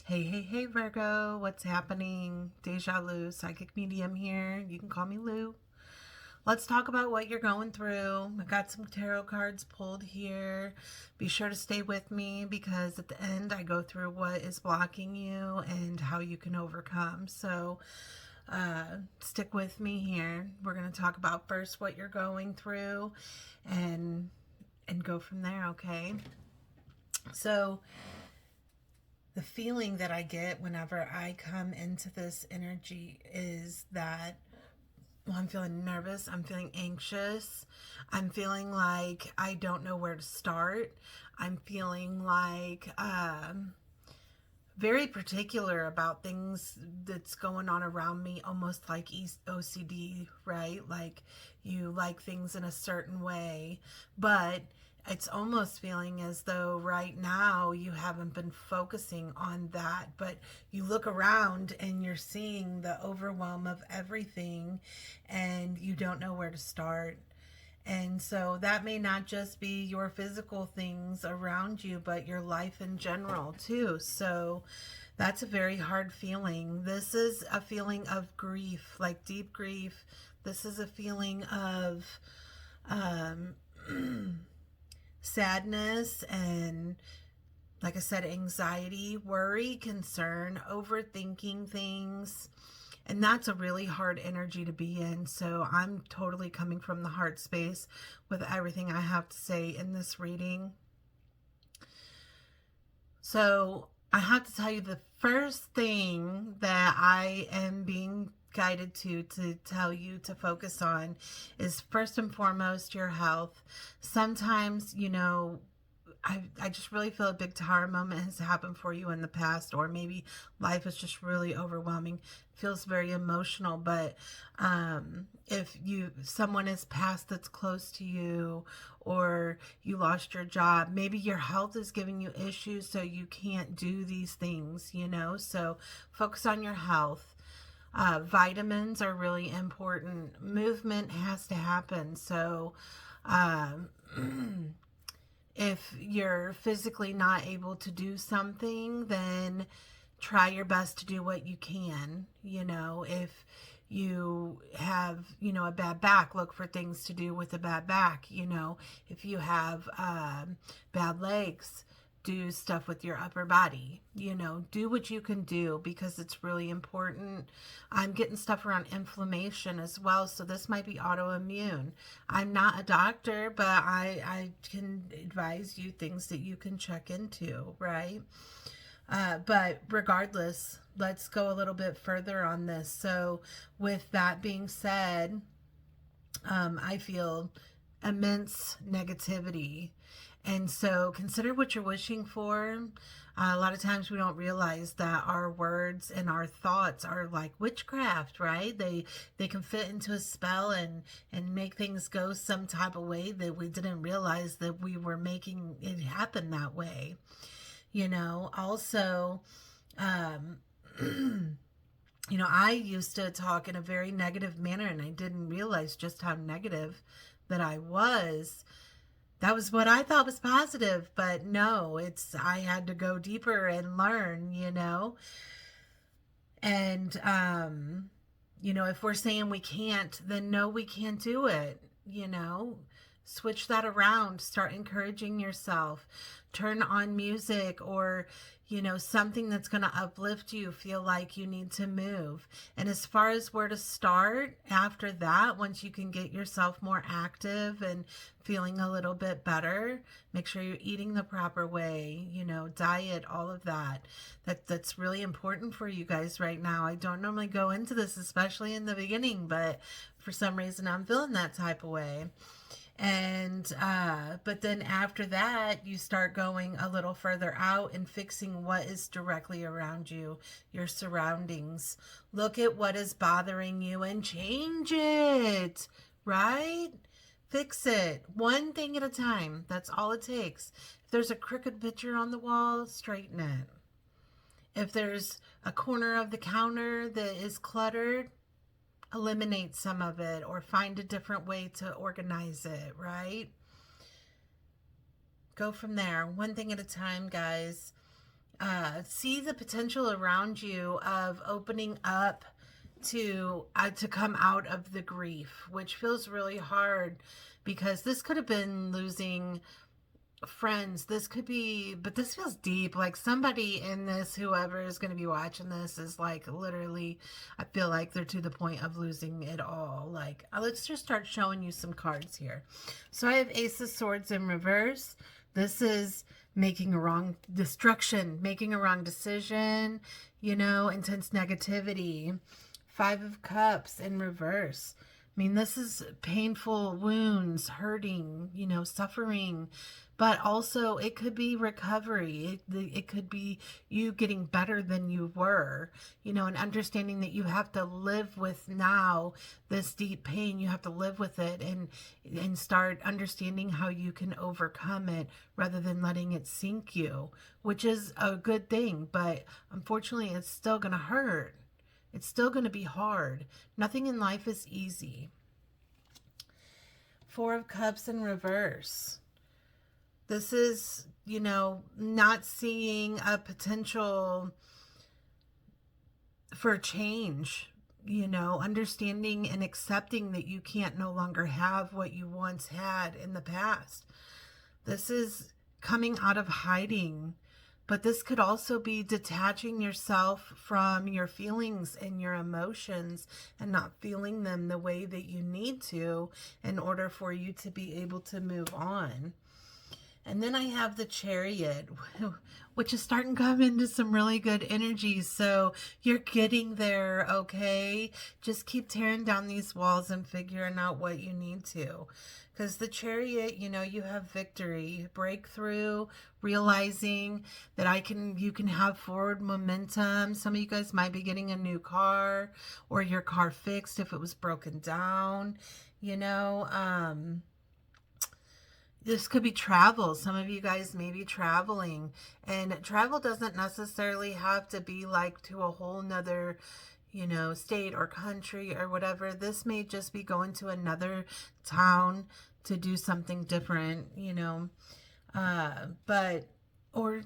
Hey, hey, hey, Virgo, what's happening? Deja Lu, psychic medium here. You can call me Lou. Let's talk about what you're going through. I got some tarot cards pulled here. Be sure to stay with me because at the end I go through what is blocking you and how you can overcome. So stick with me here. We're going to talk about first what you're going through and go from there, okay? So the feeling that I get whenever I come into this energy is that, well, I'm feeling nervous, I'm feeling anxious, I'm feeling like I don't know where to start, I'm feeling like very particular about things that's going on around me, almost like OCD, right? Like you like things in a certain way, but it's almost feeling as though right now you haven't been focusing on that, but you look around and you're seeing the overwhelm of everything and you don't know where to start. And so that may not just be your physical things around you, but your life in general, too. So that's a very hard feeling. This is a feeling of grief, like deep grief. This is a feeling of um, sadness and, like I said, anxiety, worry, concern, overthinking things. And that's a really hard energy to be in. So I'm totally coming from the heart space with everything I have to say in this reading. So I have to tell you the first thing that I am being guided to tell you to focus on is first and foremost your health. Sometimes, I just really feel a big tower moment has happened for you in the past, or maybe life is just really overwhelming. It feels very emotional, but if someone is passed that's close to you, or you lost your job, maybe your health is giving you issues, so you can't do these things. So focus on your health. Vitamins are really important. Movement has to happen. So, um, if you're physically not able to do something, then try your best to do what you can. If you have, a bad back, look for things to do with a bad back. If you have bad legs, do stuff with your upper body. Do what you can do because it's really important. I'm getting stuff around inflammation as well, so this might be autoimmune. I'm not a doctor, but I can advise you things that you can check into, right? But regardless, let's go a little bit further on this. So, with that being said, I feel immense negativity. And so consider what you're wishing for. A lot of times we don't realize that our words and our thoughts are like witchcraft, right? They can fit into a spell and make things go some type of way that we didn't realize that we were making it happen that way. Also, um, I used to talk in a very negative manner and I didn't realize just how negative that I was. That was what I thought was positive, but no, I had to go deeper and learn. And, if we're saying we can't, then no, we can't do it. Switch that around, start encouraging yourself, turn on music or something that's going to uplift you, feel like you need to move. And as far as where to start after that, once you can get yourself more active and feeling a little bit better, make sure you're eating the proper way, diet, all of that. That's really important for you guys right now. I don't normally go into this, especially in the beginning, but for some reason I'm feeling that type of way. And but then after that you start going a little further out and fixing what is directly around you, your surroundings. Look at what is bothering you and change it, right? Fix it one thing at a time. That's all it takes. If there's a crooked picture on the wall, straighten it. If there's a corner of the counter that is cluttered, eliminate some of it or find a different way to organize it, right? Go from there, one thing at a time, guys. see the potential around you of opening up to come out of the grief, which feels really hard because this could have been losing friends. This could be, but this feels deep. Like somebody in this, whoever is going to be watching this, is like literally, I feel like they're to the point of losing it all. Like, let's just start showing you some cards here. So I have Ace of Swords in reverse. This is making a wrong destruction, making a wrong decision, you know, intense negativity. Five of Cups in reverse. I mean, this is painful wounds, hurting, you know, suffering, but also it could be recovery. It could be you getting better than you were, you know, and understanding that you have to live with now this deep pain. You have to live with it and start understanding how you can overcome it rather than letting it sink you, which is a good thing. But unfortunately, it's still going to hurt. It's still going to be hard. Nothing in life is easy. Four of Cups in reverse. This is, you know, not seeing a potential for change, you know, understanding and accepting that you can't no longer have what you once had in the past. This is coming out of hiding. But this could also be detaching yourself from your feelings and your emotions and not feeling them the way that you need to in order for you to be able to move on. And then I have the Chariot, which is starting to come into some really good energy. So you're getting there, okay? Just keep tearing down these walls and figuring out what you need to. Because the Chariot, you know, you have victory, breakthrough, realizing that you can have forward momentum. Some of you guys might be getting a new car or your car fixed if it was broken down, you know. This could be travel. Some of you guys may be traveling, and travel doesn't necessarily have to be like to a whole nother, you know, state or country or whatever. This may just be going to another town to do something different, you know, or,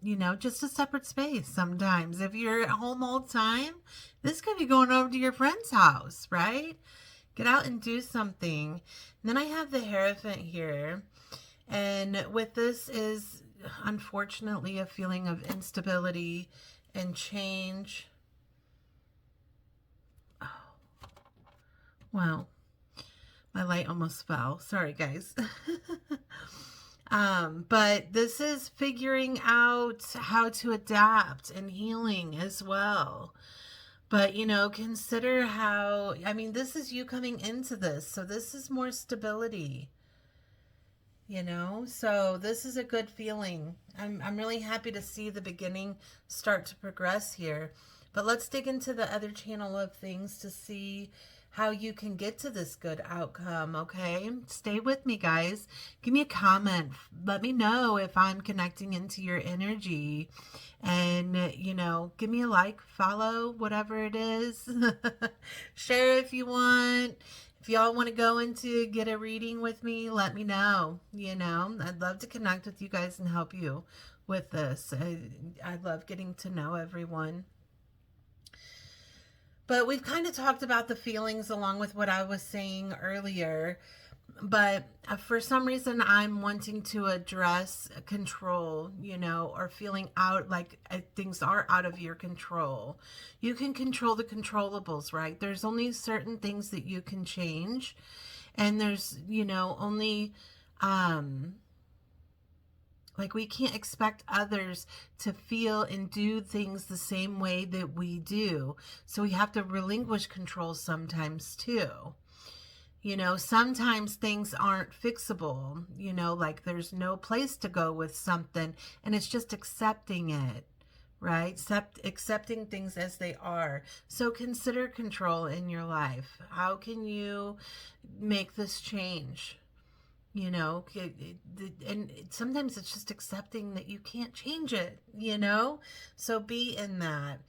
you know, just a separate space sometimes. If you're at home all the time, this could be going over to your friend's house, right? Get out and do something. And then I have the Hierophant here. And with this is, unfortunately, a feeling of instability and change. Oh, wow. My light almost fell. Sorry, guys. But this is figuring out how to adapt and healing as well. But, you know, consider how, I mean, this is you coming into this. So this is more stability, you know. So this is a good feeling. I'm really happy to see the beginning start to progress here. But let's dig into the other channel of things to see how you can get to this good outcome, okay? Stay with me, guys. Give me a comment. Let me know if I'm connecting into your energy. And, you know, give me a like, follow, whatever it is. Share if you want. If y'all want to go into get a reading with me, let me know. You know, I'd love to connect with you guys and help you with this. I love getting to know everyone. But we've kind of talked about the feelings along with what I was saying earlier. But for some reason, I'm wanting to address control, you know, or feeling out like things are out of your control. You can control the controllables, right? There's only certain things that you can change. And there's, you know, only... like we can't expect others to feel and do things the same way that we do. So we have to relinquish control sometimes too. You know, sometimes things aren't fixable, you know, like there's no place to go with something and it's just accepting it, right? Accepting things as they are. So consider control in your life. How can you make this change? You know, and sometimes it's just accepting that you can't change it, you know? So be in that.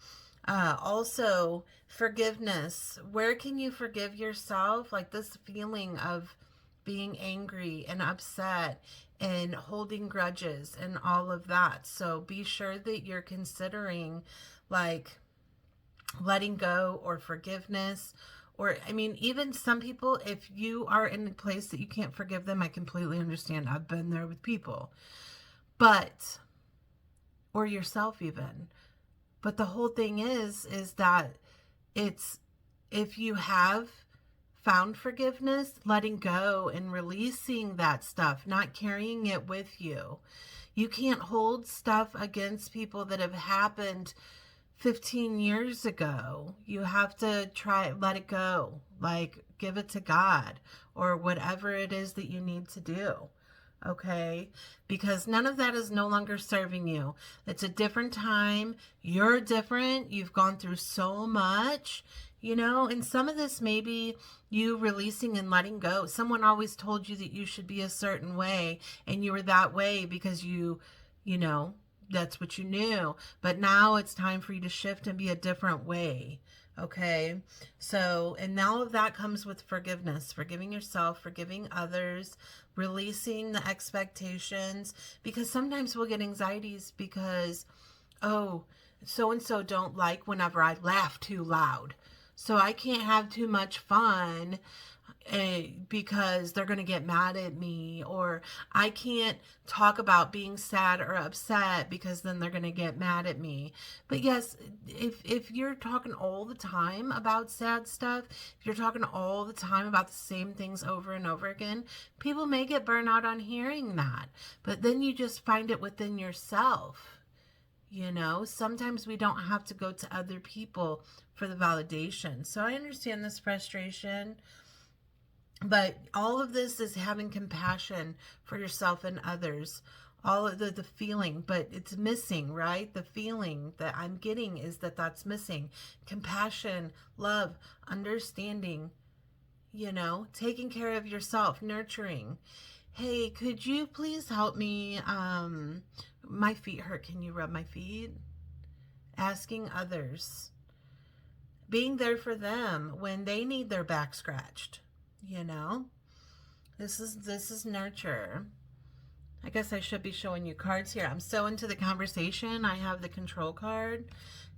Also, forgiveness. Where can you forgive yourself? Like this feeling of being angry and upset and holding grudges and all of that. So be sure that you're considering like letting go or forgiveness. Or, I mean, even some people, if you are in a place that you can't forgive them, I completely understand. I've been there with people. But, or yourself even. But the whole thing is that it's, if you have found forgiveness, letting go and releasing that stuff, not carrying it with you. You can't hold stuff against people that have happened 15 years ago. You have to let it go, like give it to God or whatever it is that you need to do. Okay, because none of that is no longer serving you. It's a different time. You're different. You've gone through so much, and some of this may be you releasing and letting go. Someone always told you that you should be a certain way, and you were that way because that's what you knew. But now it's time for you to shift and be a different way. Okay, so, and all of that comes with forgiveness, forgiving yourself, forgiving others, releasing the expectations, because sometimes we'll get anxieties because, oh, so-and-so don't like whenever I laugh too loud. So I can't have too much fun because they're going to get mad at me, or I can't talk about being sad or upset because then they're going to get mad at me. But yes, if you're talking all the time about sad stuff, if you're talking all the time about the same things over and over again, people may get burnt out on hearing that. But then you just find it within yourself. Sometimes we don't have to go to other people for the validation. So I understand this frustration. But all of this is having compassion for yourself and others. All of the feeling, but it's missing, right? The feeling that I'm getting is that's missing. Compassion, love, understanding, taking care of yourself, nurturing. Hey, could you please help me? My feet hurt. Can you rub my feet? Asking others. Being there for them when they need their back scratched. This is nurture. I guess I should be showing you cards here. I'm so into the conversation. I have the control card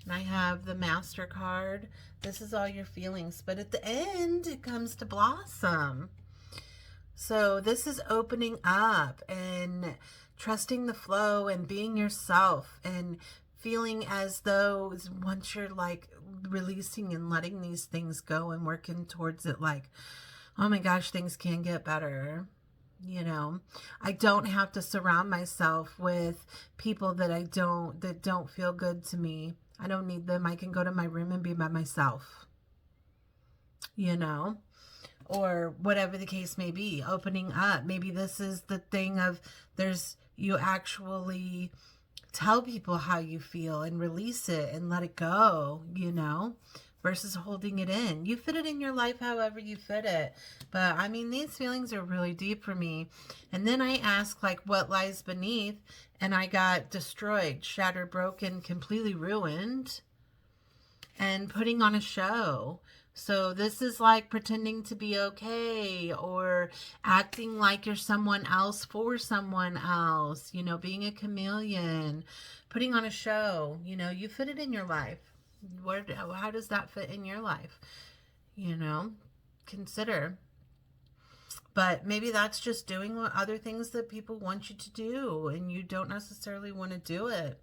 and I have the master card. This is all your feelings, but at the end it comes to blossom. So this is opening up and trusting the flow and being yourself and feeling as though once you're like releasing and letting these things go and working towards it, like, oh my gosh, things can get better. I don't have to surround myself with people that don't feel good to me. I don't need them. I can go to my room and be by myself, or whatever the case may be, opening up. Maybe this is the thing of you actually tell people how you feel and release it and let it go, versus holding it in. You fit it in your life however you fit it. But I mean, these feelings are really deep for me. And then I ask, like, what lies beneath? And I got destroyed, shattered, broken, completely ruined, and putting on a show. So this is like pretending to be okay or acting like you're someone else for someone else, being a chameleon, putting on a show. You fit it in your life. How does that fit in your life? Consider. But maybe that's just doing other things that people want you to do and you don't necessarily want to do it.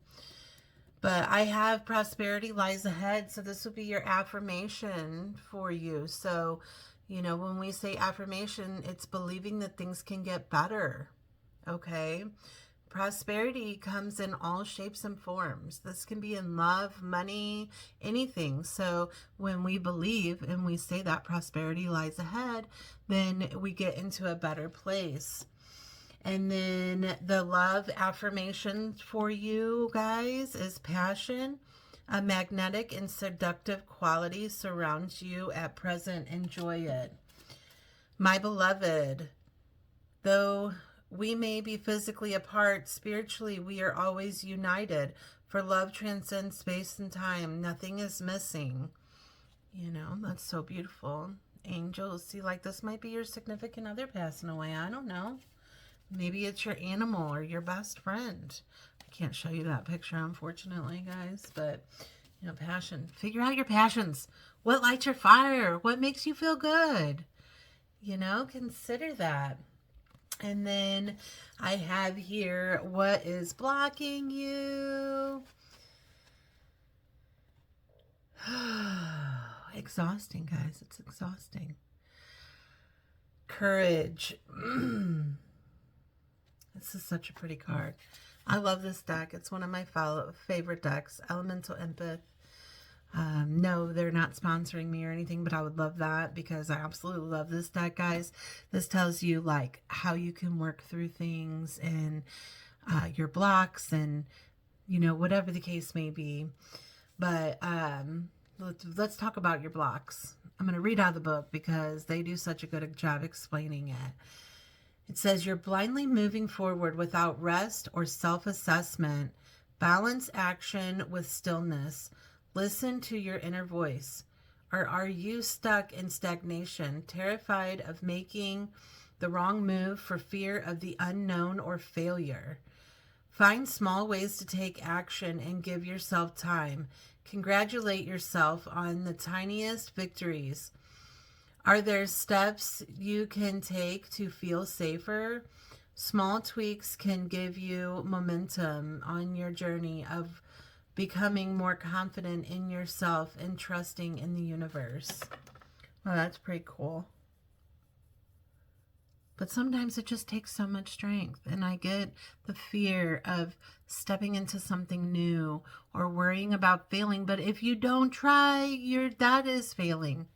But I have prosperity lies ahead. So this will be your affirmation for you. So, when we say affirmation, it's believing that things can get better. Okay. Prosperity comes in all shapes and forms. This can be in love, money, anything. So when we believe and we say that prosperity lies ahead, then we get into a better place. And then the love affirmation for you guys is passion. A magnetic and seductive quality surrounds you at present. Enjoy it. My beloved, though we may be physically apart, spiritually we are always united. For love transcends space and time. Nothing is missing. That's so beautiful. Angels, see, like this might be your significant other passing away. I don't know. Maybe it's your animal or your best friend. I can't show you that picture, unfortunately, guys, but, you know, passion. Figure out your passions. What lights your fire? What makes you feel good? You know, consider that. And then I have here, what is blocking you? Exhausting, guys. It's exhausting. Courage. This is such a pretty card. I love this deck. It's one of my favorite decks. Elemental Empath. No, they're not sponsoring me or anything, but I would love that because I absolutely love this deck, guys. This tells you like how you can work through things and your blocks and, you know, whatever the case may be. But let's talk about your blocks. I'm going to read out of the book because they do such a good job explaining it. It says, you're blindly moving forward without rest or self-assessment. Balance action with stillness. Listen to your inner voice. Or are you stuck in stagnation, terrified of making the wrong move for fear of the unknown or failure? Find small ways to take action and give yourself time. Congratulate yourself on the tiniest victories. Are there steps you can take to feel safer? Small tweaks can give you momentum on your journey of becoming more confident in yourself and trusting in the universe. Well, that's pretty cool. But sometimes it just takes so much strength. And I get the fear of stepping into something new or worrying about failing. But if you don't try, that is failing.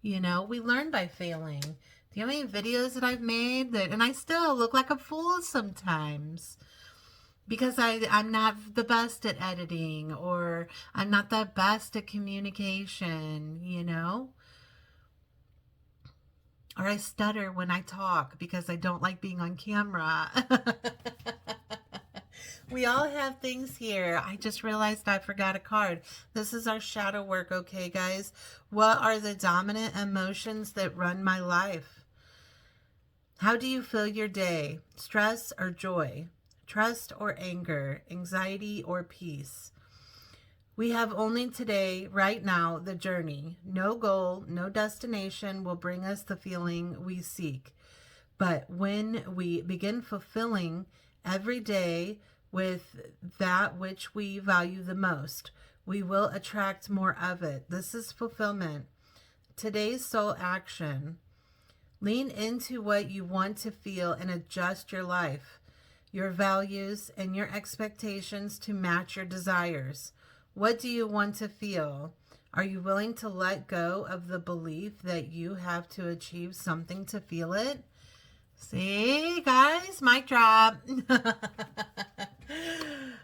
You know, we learn by failing. Do you know how many videos that I've made and I still look like a fool sometimes? Because I'm not the best at editing or I'm not the best at communication, you know? Or I stutter when I talk because I don't like being on camera. We all have things here. I just realized I forgot a card. This is our shadow work, okay, guys? What are the dominant emotions that run my life? How do you feel your day? Stress or joy? Trust or anger? Anxiety or peace? We have only today, right now, the journey. No goal, no destination will bring us the feeling we seek. But when we begin fulfilling every day with that which we value the most, we will attract more of it. This is fulfillment. Today's soul action. Lean into what you want to feel and adjust your life, your values, and your expectations to match your desires. What do you want to feel? Are you willing to let go of the belief that you have to achieve something to feel it? See, guys, mic drop.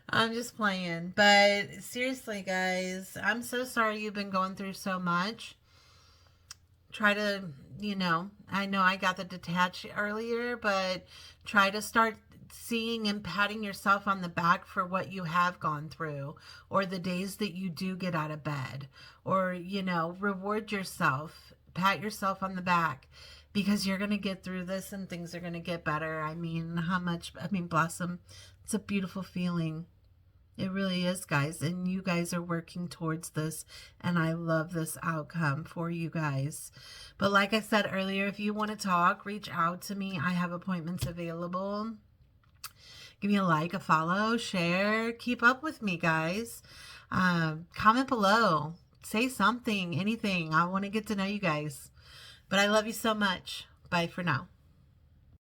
I'm just playing. But seriously, guys, I'm so sorry you've been going through so much. Try to, I know I got the detached earlier, but try to start seeing and patting yourself on the back for what you have gone through, or the days that you do get out of bed, or, reward yourself, pat yourself on the back, because you're going to get through this and things are going to get better. Blossom, it's a beautiful feeling. It really is, guys. And you guys are working towards this. And I love this outcome for you guys. But like I said earlier, if you want to talk, reach out to me. I have appointments available. Give me a like, a follow, share. Keep up with me, guys. Comment below. Say something, anything. I want to get to know you guys. But I love you so much. Bye for now.